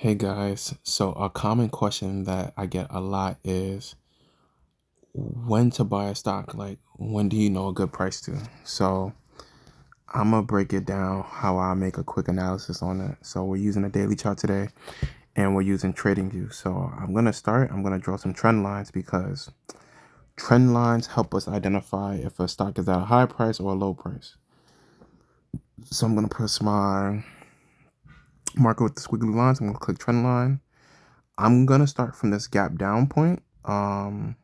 Hey guys, so a common question that I get a lot is when to buy a stock, like when do you know a good price to? So I'm gonna break it down how I make a quick analysis on it. So we're using a daily chart today and we're using TradingView. So I'm gonna draw some trend lines because trend lines help us identify if a stock is at a high price or a low price. So I'm gonna press my marker with the squiggly lines. I'm gonna click trend line. I'm gonna start from this gap down point. And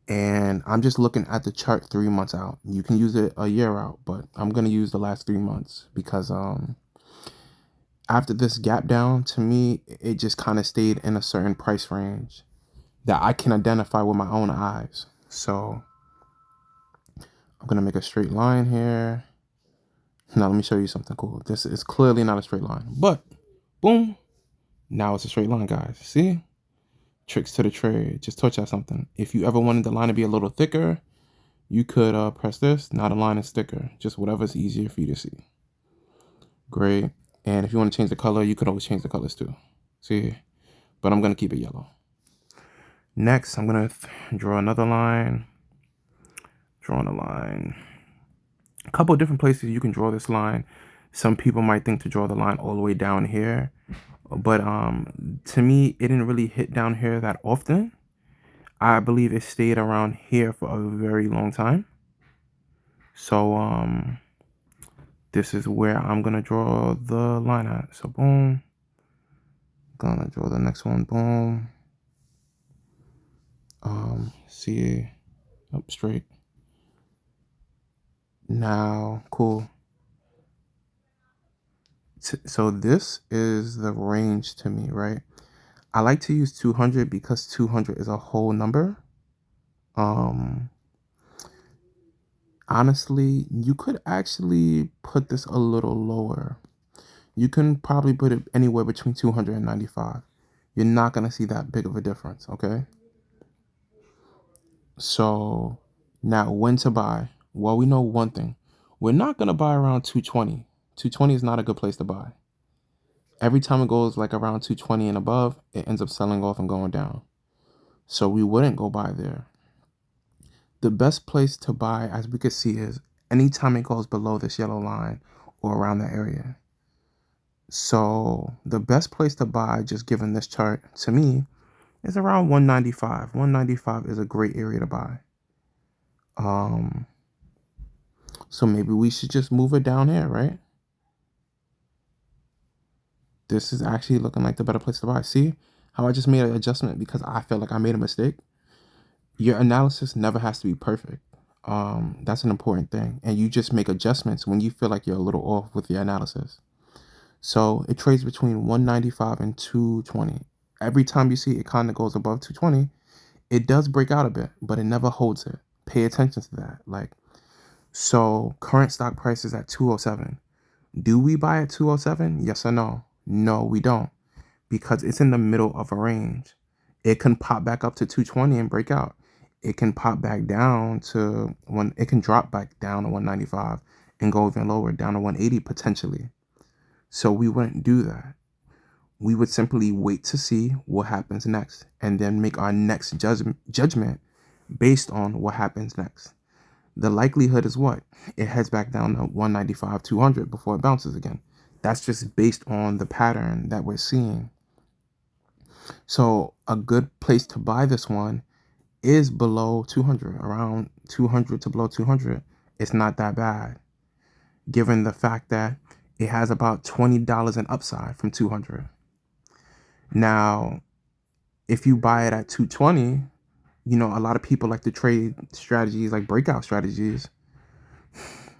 I'm just looking at the chart 3 months out. You can use it a year out, but I'm gonna use the last 3 months because after this gap down, to me, it just kind of stayed in a certain price range that I can identify with my own eyes. So I'm gonna make a straight line here. Now let me show you something cool. This is clearly not a straight line, but boom, now it's a straight line, guys. See? Tricks to the trade. Just taught y'all something. If you ever wanted the line to be a little thicker, you could press this. Now the line is thicker. Just whatever's easier for you to see. Great. And if you want to change the color, you could always change the colors too. See? But I'm going to keep it yellow. Next, I'm going to draw another line. Drawing a line. A couple of different places you can draw this line. Some people might think to draw the line all the way down here. But to me, it didn't really hit down here that often. I believe it stayed around here for a very long time. So this is where I'm gonna draw the line at. So boom, gonna draw the next one. Boom. See, up straight. Now, cool. So this is the range to me, right? I like to use 200 because 200 is a whole number. Honestly, you could actually put this a little lower. You can probably put it anywhere between 200 and 95. You're not going to see that big of a difference, okay? So now when to buy? Well, we know one thing. We're not going to buy around 220. 220 is not a good place to buy. Every time it goes like around 220 and above, it ends up selling off and going down. So we wouldn't go buy there. The best place to buy, as we could see, is anytime it goes below this yellow line or around that area. So the best place to buy, just given this chart, to me, is around 195. 195 is a great area to buy. So maybe we should just move it down here, right? This is actually looking like the better place to buy. See how I just made an adjustment because I feel like I made a mistake? Your analysis never has to be perfect. That's an important thing. And you just make adjustments when you feel like you're a little off with your analysis. So it trades between 195 and 220. Every time you see it kind of goes above 220, it does break out a bit, but it never holds it. Pay attention to that. So current stock price is at 207. Do we buy at 207? Yes or no? No, we don't, because it's in the middle of a range. It can pop back up to 220 and break out. It can pop back down to it can drop back down to 195 and go even lower, down to 180 potentially. So we wouldn't do that. We would simply wait to see what happens next and then make our next judgment based on what happens next. The likelihood is what? It heads back down to 195, 200 before it bounces again. That's just based on the pattern that we're seeing. So a good place to buy this one is below 200, around 200 to below 200. It's not that bad, given the fact that it has about $20 in upside from 200. Now, if you buy it at 220, a lot of people like to trade strategies like breakout strategies.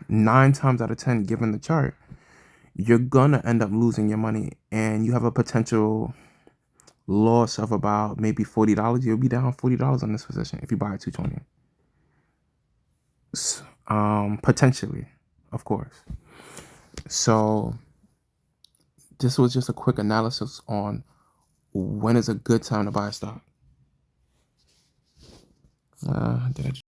9 times out of 10, given the chart, you're gonna end up losing your money, and you have a potential loss of about maybe $40. You'll be down $40 on this position if you buy at 220. Potentially, of course. So this was just a quick analysis on when is a good time to buy a stock. Did I